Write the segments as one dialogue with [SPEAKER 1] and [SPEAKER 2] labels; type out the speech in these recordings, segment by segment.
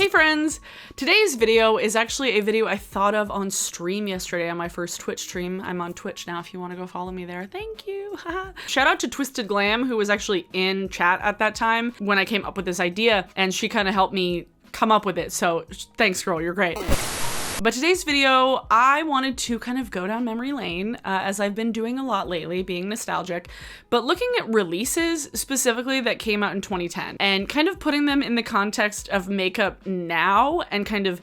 [SPEAKER 1] Hey friends! Today's video is actually a video I thought of on stream yesterday on my first Twitch stream. I'm on Twitch now if you want to go follow me there. Thank you! Shout out to Twisted Glam, who was actually in chat at that time when I came up with this idea, and she kind of helped me come up with it. So thanks girl, you're great. But today's video, I wanted to kind of go down memory lane, as I've been doing a lot lately, being nostalgic, but looking at releases specifically that came out in 2010 and kind of putting them in the context of makeup now and kind of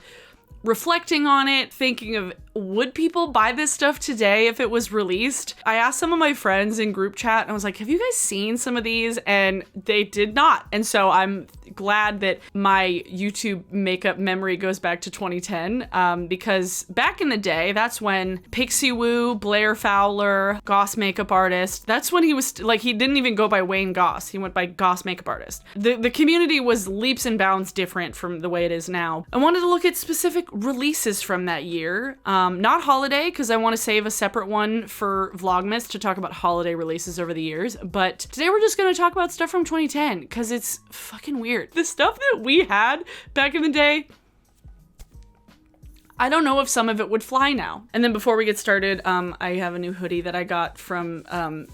[SPEAKER 1] reflecting on it, thinking of, would people buy this stuff today if it was released? I asked some of my friends in group chat and I was like, have you guys seen some of these? And they did not. And so I'm glad that my YouTube makeup memory goes back to 2010 because back in the day, that's when Pixie Woo, Blair Fowler, Goss makeup artist, that's when he was like, he didn't even go by Wayne Goss. He went by Goss makeup artist. The community was leaps and bounds different from the way it is now. I wanted to look at specific releases from that year. Not holiday, because I want to save a separate one for Vlogmas to talk about holiday releases over the years, but today we're just going to talk about stuff from 2010, because it's fucking weird. The stuff that we had back in the day, I don't know if some of it would fly now. And then before we get started, I have a new hoodie that I got from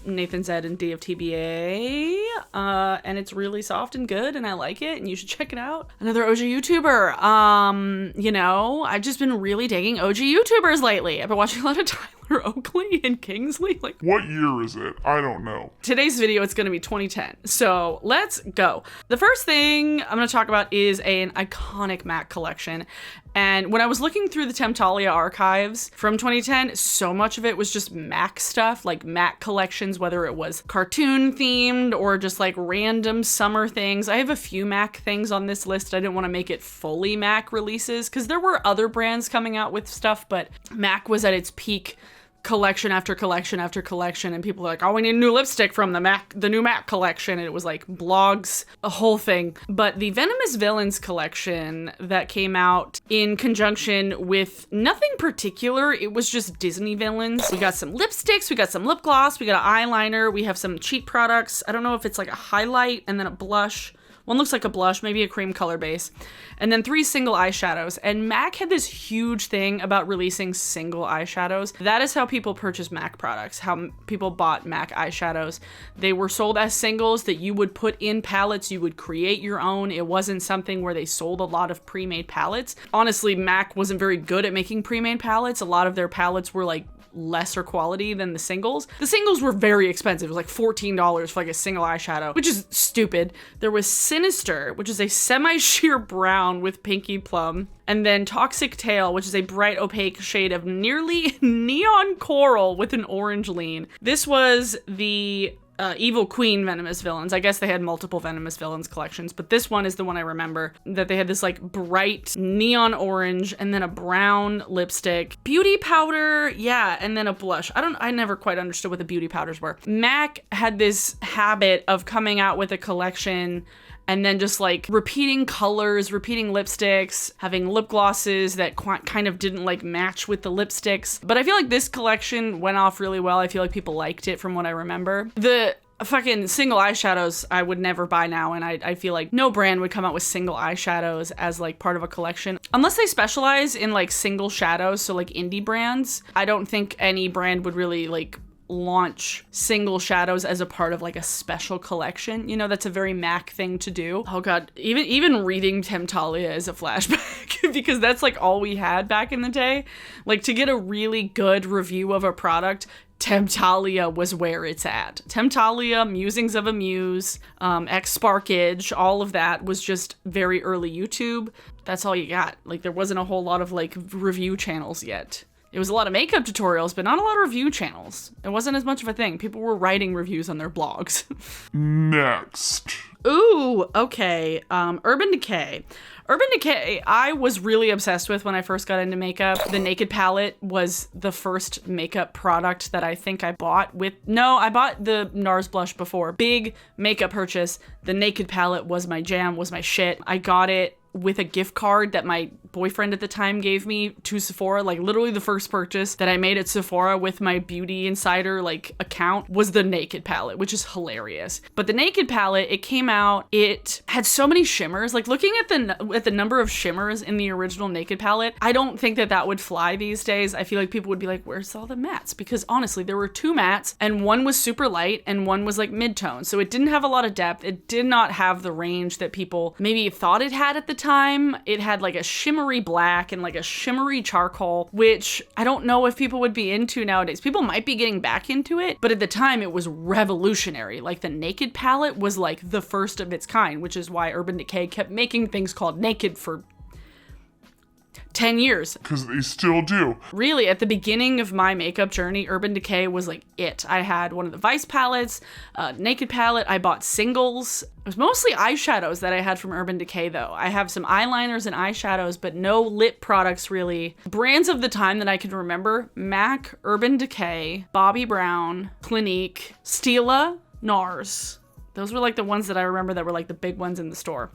[SPEAKER 1] Nathan Zed and D of TBA, and it's really soft and good, and I like it, and you should check it out. Another OG YouTuber. You know, I've just been really digging OG YouTubers lately. I've been watching a lot of Tyler Oakley and Kingsley. Like,
[SPEAKER 2] what year is it? I don't know.
[SPEAKER 1] Today's video, it's gonna be 2010. So let's go. The first thing I'm gonna talk about is an iconic MAC collection. And when I was looking through the Temptalia archives from 2010, so much of it was just MAC stuff, like MAC collections, whether it was cartoon themed or just like random summer things. I have a few MAC things on this list. I didn't want to make it fully MAC releases because there were other brands coming out with stuff, but MAC was at its peak collection after collection after collection, and people were like, oh, we need a new lipstick from the new MAC collection, and it was like blogs, a whole thing. But the Venomous Villains collection that came out in conjunction with nothing particular, it was just Disney villains. We got some lipsticks, we got some lip gloss, we got an eyeliner, we have some cheat products. I don't know if it's like a highlight and then a blush. One looks like a blush, maybe a cream color base, and then 3 single eyeshadows. And MAC had this huge thing about releasing single eyeshadows. That is how people purchase MAC products, how people bought MAC eyeshadows. They were sold as singles that you would put in palettes, you would create your own. It wasn't something where they sold a lot of pre-made palettes. Honestly, MAC wasn't very good at making pre-made palettes. A lot of their palettes were like lesser quality than the singles. The singles were very expensive. It was like $14 for like a single eyeshadow, which is stupid. There was Sinister, which is a semi-sheer brown with pinky plum, and then Toxic Tail, which is a bright opaque shade of nearly neon coral with an orange lean. This was the Evil Queen Venomous Villains. I guess they had multiple Venomous Villains collections, but this one is the one I remember, that they had this like bright neon orange and then a brown lipstick, beauty powder, yeah, and then a blush. I never quite understood what the beauty powders were. MAC had this habit of coming out with a collection and then just like repeating colors, repeating lipsticks, having lip glosses that kind of didn't like match with the lipsticks. But I feel like this collection went off really well. I feel like people liked it from what I remember. The fucking single eyeshadows I would never buy now, and I feel like no brand would come out with single eyeshadows as like part of a collection unless they specialize in like single shadows. So like indie brands, I don't think any brand would really like launch single shadows as a part of like a special collection. You know, that's a very MAC thing to do. Oh god, even reading Temptalia is a flashback because that's like all we had back in the day. Like, to get a really good review of a product, Temptalia was where it's at. Temptalia, Musings of a Muse, X Sparkage, all of that was just very early YouTube. That's all you got. Like, there wasn't a whole lot of like review channels yet. It was a lot of makeup tutorials, but not a lot of review channels. It wasn't as much of a thing. People were writing reviews on their blogs.
[SPEAKER 2] Next.
[SPEAKER 1] Ooh, okay. Urban Decay. Urban Decay, I was really obsessed with when I first got into makeup. The Naked palette was the first makeup product that I think I bought with, no, I bought the NARS blush before. Big makeup purchase. The Naked palette was my jam, was my shit. I got it with a gift card that my boyfriend at the time gave me to Sephora. Like literally the first purchase that I made at Sephora with my Beauty Insider like account was the Naked palette, which is hilarious. But the Naked palette, it came out, it had so many shimmers. Like looking at the number of shimmers in the original Naked palette, I don't think that would fly these days. I feel like people would be like, where's all the mattes? Because honestly, there were 2 mattes and one was super light and one was like mid-tone. So it didn't have a lot of depth. It did not have the range that people maybe thought it had at the time. It had like a shimmery black and like a shimmery charcoal, which I don't know if people would be into nowadays. People might be getting back into it, but at the time it was revolutionary. Like the Naked palette was like the first of its kind, which is why Urban Decay kept making things called Naked for 10 years.
[SPEAKER 2] Because they still do.
[SPEAKER 1] Really, at the beginning of my makeup journey, Urban Decay was like it. I had one of the Vice palettes, Naked palette. I bought singles. It was mostly eyeshadows that I had from Urban Decay though. I have some eyeliners and eyeshadows, but no lip products really. Brands of the time that I can remember: MAC, Urban Decay, Bobbi Brown, Clinique, Stila, NARS. Those were like the ones that I remember that were like the big ones in the store.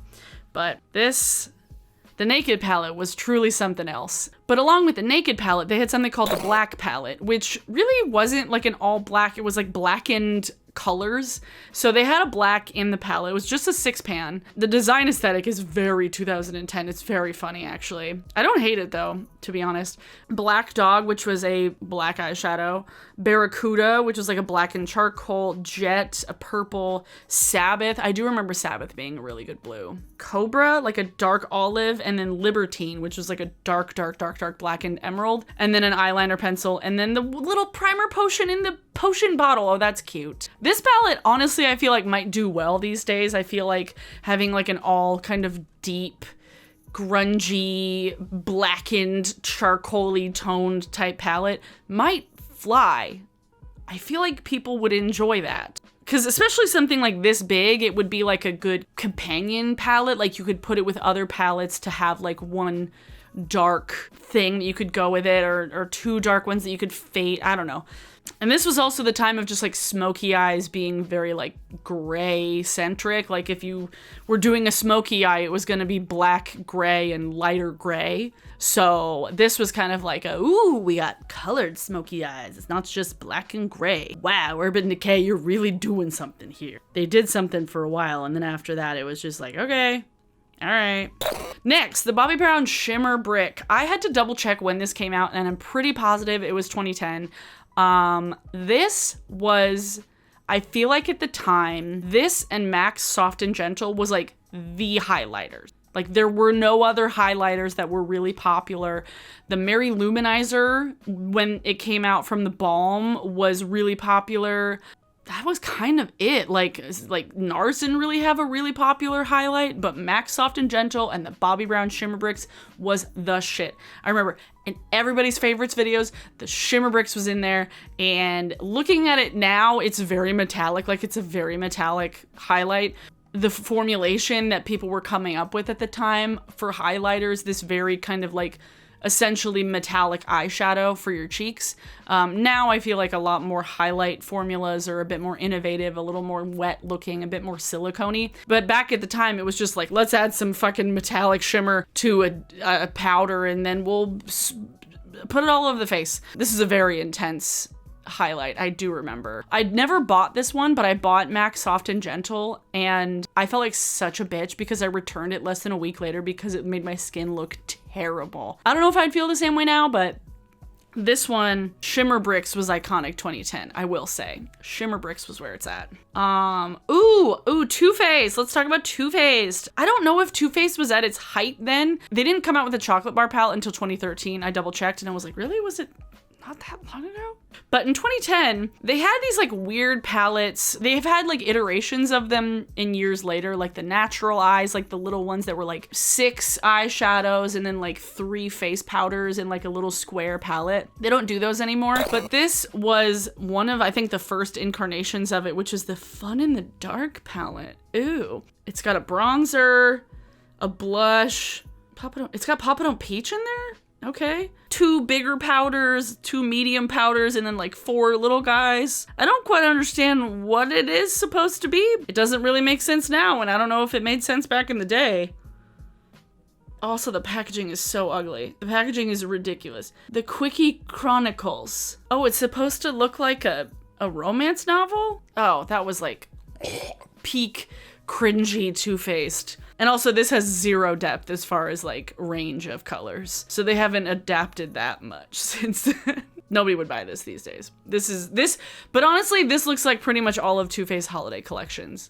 [SPEAKER 1] But the Naked palette was truly something else. But along with the Naked palette, they had something called the Black palette, which really wasn't like an all black. It was like blackened colors. So they had a black in the palette. It was just a 6-pan. The design aesthetic is very 2010. It's very funny, actually. I don't hate it though, to be honest. Black Dog, which was a black eyeshadow. Barracuda, which was like a black and charcoal. Jet, a purple. Sabbath. I do remember Sabbath being a really good blue. Cobra, like a dark olive. And then Libertine, which was like a dark blackened emerald. And then an eyeliner pencil. And then the little primer potion in the potion bottle. Oh, that's cute. This palette, honestly, I feel like might do well these days. I feel like having like an all kind of deep, grungy, blackened, charcoaly toned type palette might fly. I feel like people would enjoy that. Because especially something like this big, it would be like a good companion palette. Like you could put it with other palettes to have like one dark thing that you could go with it, or 2 dark ones that you could fade. I don't know. And this was also the time of just like smoky eyes being very like gray centric. Like if you were doing a smoky eye, it was going to be black, gray, and lighter gray. So this was kind of like ooh, we got colored smoky eyes. It's not just black and gray. Wow, Urban Decay, you're really doing something here. They did something for a while, and then after that, it was just like, okay, all right. Next, the Bobbi Brown Shimmer Brick. I had to double check when this came out, and I'm pretty positive it was 2010. This was, I feel like at the time, this and MAC's Soft and Gentle was like the highlighters. Like there were no other highlighters that were really popular. The Mary Luminizer, when it came out from the Balm, was really popular. That was kind of it. Like NARS didn't really have a really popular highlight, but MAC Soft and Gentle and the Bobbi Brown Shimmer Bricks was the shit. I remember in everybody's favorites videos, the Shimmer Bricks was in there, and looking at it now, it's very metallic. Like it's a very metallic highlight. The formulation that people were coming up with at the time for highlighters, this very kind of like essentially metallic eyeshadow for your cheeks. Now I feel like a lot more highlight formulas are a bit more innovative, a little more wet looking, a bit more silicone-y. But back at the time, it was just like, let's add some fucking metallic shimmer to a powder and then we'll put it all over the face. This is a very intense highlight. I do remember. I'd never bought this one, but I bought MAC Soft and Gentle, and I felt like such a bitch because I returned it less than a week later because it made my skin look terrible. I don't know if I'd feel the same way now, but this one, Shimmer Bricks, was iconic 2010, I will say. Shimmer Bricks was where it's at. Ooh, Too Faced. Let's talk about Too Faced. I don't know if Too Faced was at its height then. They didn't come out with a chocolate bar palette until 2013. I double checked and I was like, really? Was it not that long ago? But in 2010, they had these like weird palettes. They've had like iterations of them in years later, like the natural eyes, like the little ones that were like 6 eyeshadows and then like 3 face powders in like a little square palette. They don't do those anymore, but this was one of, I think, the first incarnations of it, which is the Fun in the Dark palette. Ooh, it's got a bronzer, a blush, it's got Papadon Peach in there? Okay. 2 bigger powders, 2 medium powders, and then like 4 little guys. I don't quite understand what it is supposed to be. It doesn't really make sense now, and I don't know if it made sense back in the day. Also, the packaging is so ugly. The packaging is ridiculous. The Quickie Chronicles. Oh, it's supposed to look like a romance novel? Oh, that was like peak cringy Too Faced. And also this has zero depth as far as like range of colors. So they haven't adapted that much since then. Nobody would buy this these days. But honestly, this looks like pretty much all of Too Faced holiday collections.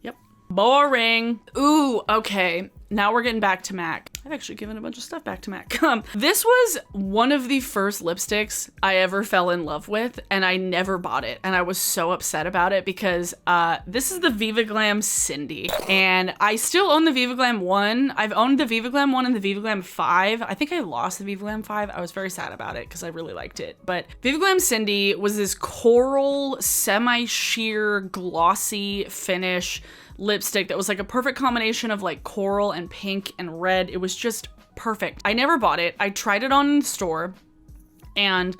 [SPEAKER 1] Yep. Boring. Ooh, okay. Now we're getting back to MAC. I've actually given a bunch of stuff back to MAC. This was one of the first lipsticks I ever fell in love with, and I never bought it. And I was so upset about it because this is the Viva Glam Cindy. And I still own the Viva Glam 1. I've owned the Viva Glam 1 and the Viva Glam 5. I think I lost the Viva Glam 5. I was very sad about it because I really liked it. But Viva Glam Cindy was this coral, semi-sheer, glossy finish lipstick that was like a perfect combination of like coral and pink and red. It was just perfect. I never bought it. I tried it on in the store and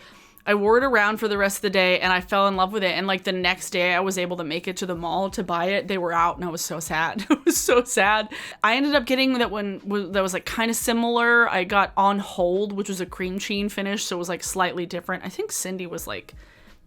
[SPEAKER 1] I wore it around for the rest of the day and I fell in love with it. And like the next day I was able to make it to the mall to buy it. They were out and I was so sad. It was so sad. I ended up getting that one that was like kind of similar. I got On Hold, which was a cream sheen finish. So it was like slightly different. I think Cindy was like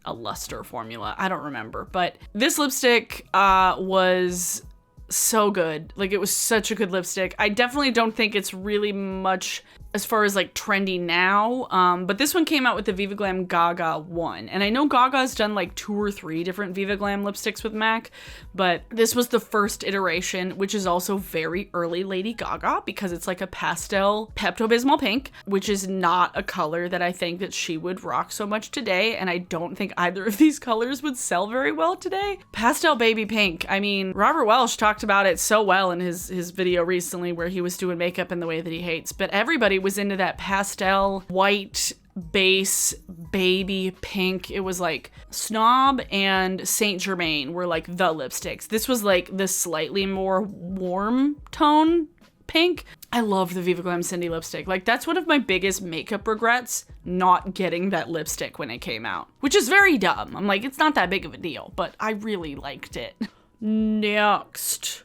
[SPEAKER 1] a luster formula. I don't remember, but this lipstick was so good. Like it was such a good lipstick. I definitely don't think it's really much as far as like trendy now, but this one came out with the Viva Glam Gaga 1, and I know Gaga's done like 2 or 3 different Viva Glam lipsticks with MAC, but this was the first iteration, which is also very early Lady Gaga because it's like a pastel Pepto-Bismol pink, which is not a color that I think that she would rock so much today, and I don't think either of these colors would sell very well today. Pastel baby pink. I mean, Robert Welsh talked about it so well in his video recently where he was doing makeup in the way that he hates, but everybody was into that pastel white base baby pink. It was like Snob and Saint Germain were like the lipsticks. This was like the slightly more warm tone pink. I love the Viva Glam Cindy lipstick. Like that's one of my biggest makeup regrets, not getting that lipstick when it came out, which is very dumb. I'm like, it's not that big of a deal, but I really liked it. Next.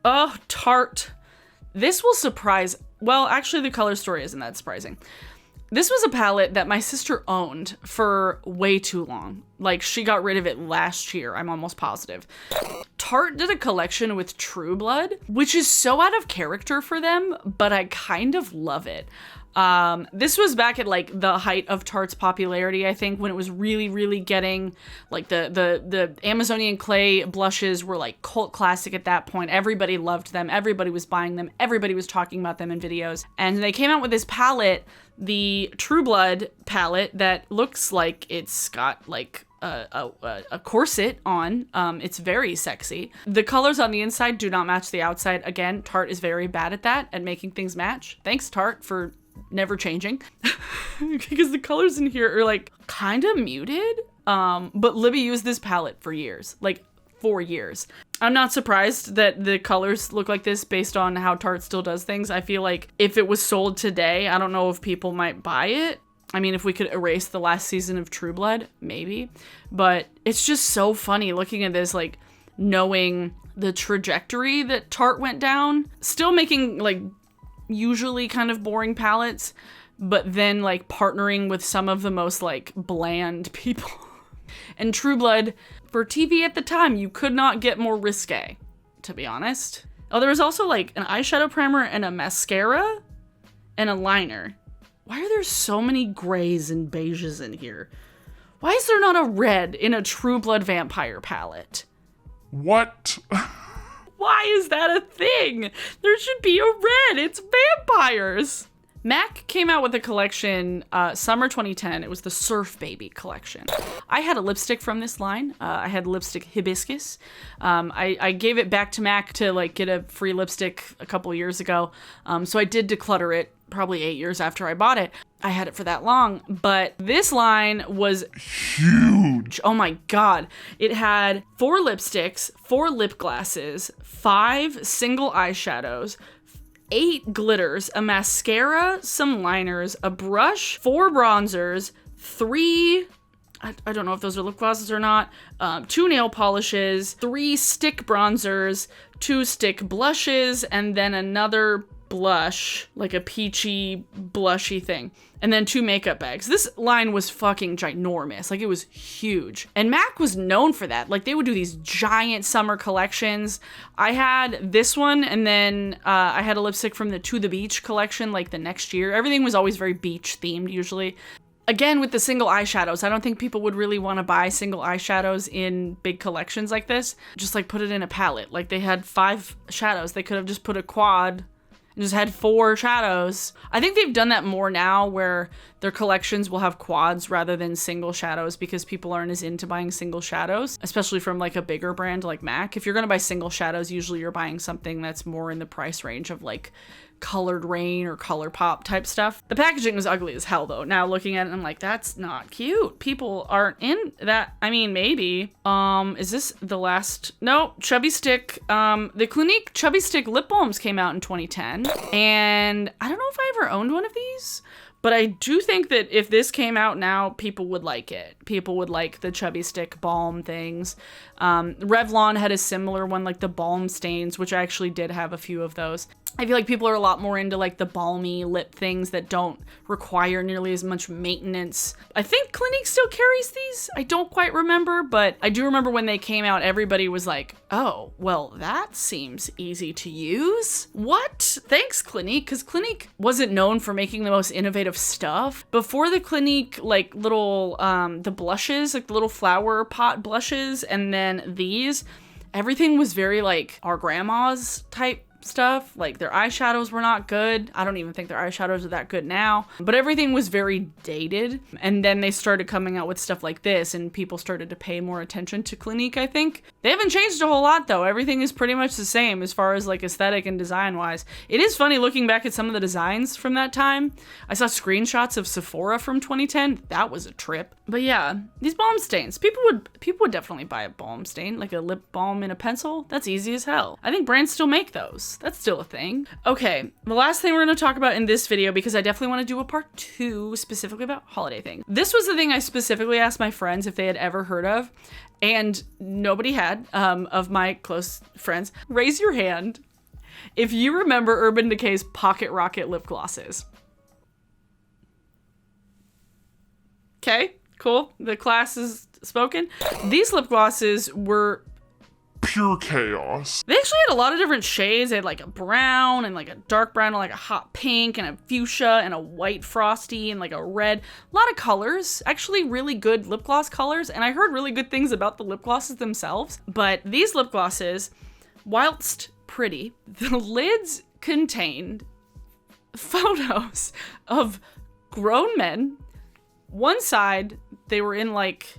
[SPEAKER 1] Oh, Tarte. This will surprise. Well, actually, the color story isn't that surprising. This was a palette that my sister owned for way too long. Like, she got rid of it last year, I'm almost positive. Tarte did a collection with True Blood, which is so out of character for them, but I kind of love it. This was back at like the height of Tarte's popularity, I think, when it was really, really getting like the Amazonian clay blushes were like cult classic at that point. Everybody loved them. Everybody was buying them. Everybody was talking about them in videos. And they came out with this palette, the True Blood palette, that looks like it's got like a corset on. It's very sexy. The colors on the inside do not match the outside. Again, Tarte is very bad at that, at making things match. Thanks, Tarte, for never changing. Because the colors in here are like kind of muted. But Libby used this palette for years, like 4 years. I'm not surprised that the colors look like this based on how Tarte still does things. I feel like if it was sold today, I don't know if people might buy it. I mean, if we could erase the last season of True Blood, maybe. But it's just so funny looking at this, like knowing the trajectory that Tarte went down. Still making like usually kind of boring palettes, but then like partnering with some of the most like bland people. And True Blood, for TV at the time, you could not get more risque, to be honest. Oh, there was also like an eyeshadow primer and a mascara and a liner. Why are there so many grays and beiges in here? Why is there not a red in a True Blood vampire palette?
[SPEAKER 2] What?
[SPEAKER 1] Why is that a thing? There should be a red. It's vampires. MAC came out with a collection summer 2010. It was the Surf Baby collection. I had a lipstick from this line. I had lipstick Hibiscus. I gave it back to MAC to like get a free lipstick a couple years ago. So I did declutter it probably 8 years after I bought it. I had it for that long, but this line was huge. Oh my God. It had 4 lipsticks, 4 lip glosses, 5 single eyeshadows, 8 glitters, a mascara, some liners, a brush, 4 bronzers, 3 I don't know if those are lip glosses or not. 2 nail polishes, 3 stick bronzers, 2 stick blushes, and then another blush, like a peachy blushy thing, and then 2 makeup bags. This line was fucking ginormous. Like, it was huge. And MAC was known for that. Like, they would do these giant summer collections. I had this one, and then I had a lipstick from the To The Beach collection, like, the next year. Everything was always very beach themed, usually. Again, with the single eyeshadows, I don't think people would really want to buy single eyeshadows in big collections like this. Just, like, put it in a palette. Like, they had 5 shadows. They could have just put a quad and just had 4 shadows. I think they've done that more now, where their collections will have quads rather than single shadows, because people aren't as into buying single shadows, especially from like a bigger brand like MAC. If you're gonna buy single shadows, usually you're buying something that's more in the price range of like Colored Rain or ColourPop type stuff. The packaging was ugly as hell though. Now looking at it, I'm like, that's not cute. People aren't in that. I mean, maybe. Is this the last? No, Chubby Stick. The Clinique Chubby Stick lip balms came out in 2010. And I don't know if I ever owned one of these, but I do think that if this came out now, people would like it. People would like the Chubby Stick balm things. Revlon had a similar one, like the balm stains, which I actually did have a few of those. I feel like people are a lot more into like the balmy lip things that don't require nearly as much maintenance. I think Clinique still carries these. I don't quite remember, but I do remember when they came out, everybody was like, oh, well, that seems easy to use. What? Thanks, Clinique, because Clinique wasn't known for making the most innovative stuff. Before the Clinique, like little, the blushes, like the little flower pot blushes, and then these, everything was very like our grandma's type stuff. Like their eyeshadows were not good. I don't even think their eyeshadows are that good now, but everything was very dated. And then they started coming out with stuff like this, and people started to pay more attention to Clinique. I think they haven't changed a whole lot though. Everything is pretty much the same as far as like aesthetic and design wise. It is funny looking back at some of the designs from that time. I saw screenshots of Sephora from 2010. That was a trip. But yeah, these balm stains, people would definitely buy a balm stain, like a lip balm in a pencil. That's easy as hell. I think brands still make those. That's still a thing. Okay, the last thing we're going to talk about in this video, because I definitely want to do a part 2 specifically about holiday things. This was the thing I specifically asked my friends if they had ever heard of, and nobody had, of my close friends. Raise your hand if you remember Urban Decay's Pocket Rocket lip glosses. Okay, cool. The class is spoken. These lip glosses were
[SPEAKER 2] pure chaos.
[SPEAKER 1] They actually had a lot of different shades. They had like a brown and like a dark brown and like a hot pink and a fuchsia and a white frosty and like a red. A lot of colors. Actually really good lip gloss colors. And I heard really good things about the lip glosses themselves. But these lip glosses, whilst pretty, the lids contained photos of grown men. One side, they were in like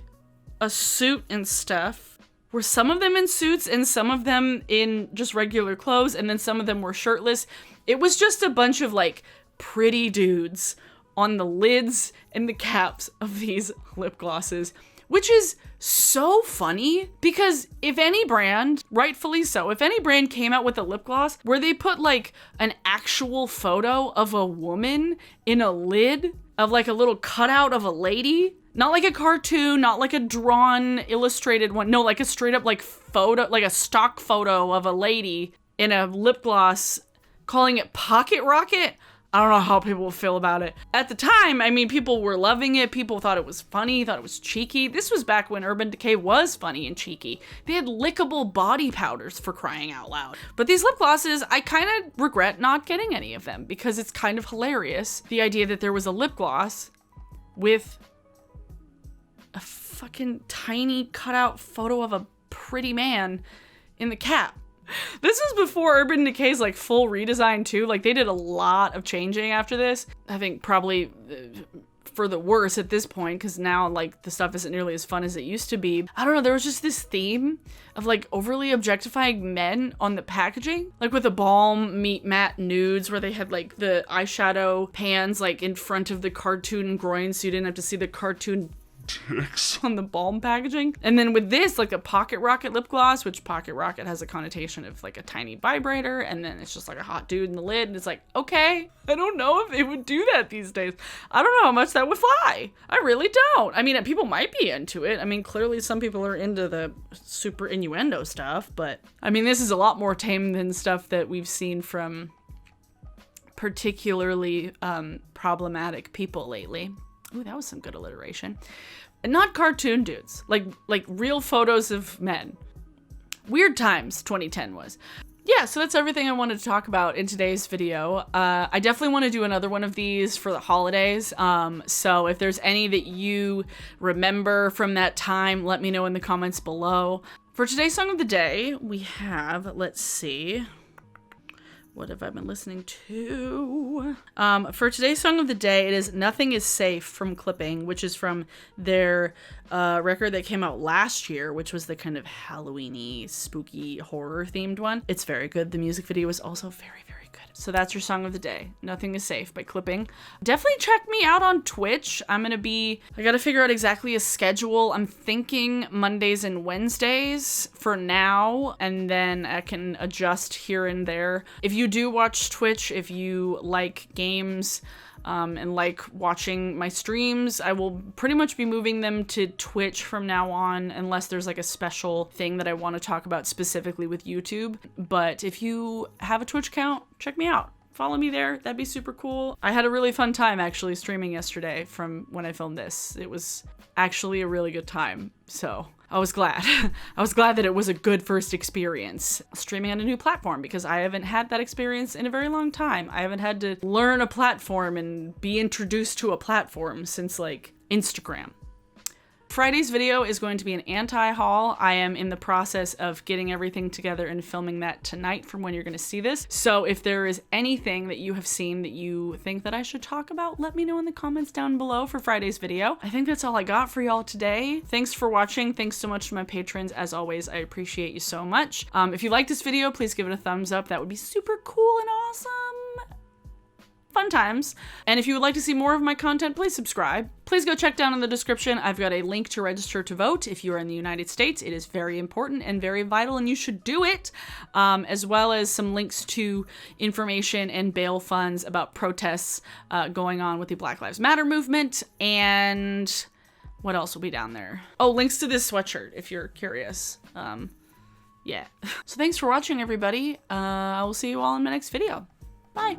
[SPEAKER 1] a suit and stuff. Were some of them in suits and some of them in just regular clothes, and then some of them were shirtless. It was just a bunch of like pretty dudes on the lids and the caps of these lip glosses, which is so funny because if any brand, rightfully so, if any brand came out with a lip gloss where they put like an actual photo of a woman in a lid of like a little cutout of a lady, not like a cartoon, not like a drawn, illustrated one. No, like a straight up like photo, like a stock photo of a lady in a lip gloss, calling it Pocket Rocket. I don't know how people will feel about it. At the time, I mean, people were loving it. People thought it was funny, thought it was cheeky. This was back when Urban Decay was funny and cheeky. They had lickable body powders, for crying out loud. But these lip glosses, I kind of regret not getting any of them because it's kind of hilarious. The idea that there was a lip gloss with a fucking tiny cutout photo of a pretty man in the cap. This was before Urban Decay's like full redesign too. Like they did a lot of changing after this. I think probably for the worse at this point, because now like the stuff isn't nearly as fun as it used to be. I don't know, there was just this theme of like overly objectifying men on the packaging, like with the balm meet matte nudes where they had like the eyeshadow pans like in front of the cartoon groin so you didn't have to see the cartoon
[SPEAKER 2] ticks.
[SPEAKER 1] on the balm packaging. And then with this, like a Pocket Rocket lip gloss, which Pocket Rocket has a connotation of like a tiny vibrator, and then it's just like a hot dude in the lid, and it's like, okay, I don't know if it would do that these days. I don't know how much that would fly. I really don't. I mean, people might be into it. I mean, clearly some people are into the super innuendo stuff, but I mean, this is a lot more tame than stuff that we've seen from particularly problematic people lately. Ooh, that was some good alliteration. And not cartoon dudes, like real photos of men. Weird times 2010 was. Yeah, so that's everything I wanted to talk about in today's video. I definitely want to do another one of these for the holidays. So if there's any that you remember from that time, let me know in the comments below. For today's song of the day, we have, let's see, what have I been listening to? For today's song of the day, it is Nothing Is Safe from Clipping, which is from their record that came out last year, which was the kind of Halloween-y, spooky, horror-themed one. It's very good. The music video is also very, very good. So that's your song of the day, Nothing Is Safe by Clipping. Definitely check me out on Twitch. I gotta figure out exactly a schedule. I'm thinking Mondays and Wednesdays for now, and then I can adjust here and there. If you do watch Twitch, if you like games, and like watching my streams, I will pretty much be moving them to Twitch from now on, unless there's like a special thing that I want to talk about specifically with YouTube. But if you have a Twitch account, check me out. Follow me there. That'd be super cool. I had a really fun time actually streaming yesterday from when I filmed this. It was actually a really good time. So I was glad. I was glad that it was a good first experience streaming on a new platform, because I haven't had that experience in a very long time. I haven't had to learn a platform and be introduced to a platform since like Instagram. Friday's video is going to be an anti-haul. I am in the process of getting everything together and filming that tonight from when you're going to see this. So if there is anything that you have seen that you think that I should talk about, let me know in the comments down below for Friday's video. I think that's all I got for y'all today. Thanks for watching. Thanks so much to my patrons. As always, I appreciate you so much. If you like this video, please give it a thumbs up. That would be super cool and awesome. Fun times. And if you would like to see more of my content, please subscribe. Please go check down in the description. I've got a link to register to vote if you are in the United States. It is very important and very vital, and you should do it, as well as some links to information and bail funds about protests going on with the Black Lives Matter movement. And what else will be down there? Oh, links to this sweatshirt if you're curious. Yeah. So thanks for watching, everybody. I will see you all in my next video. Bye.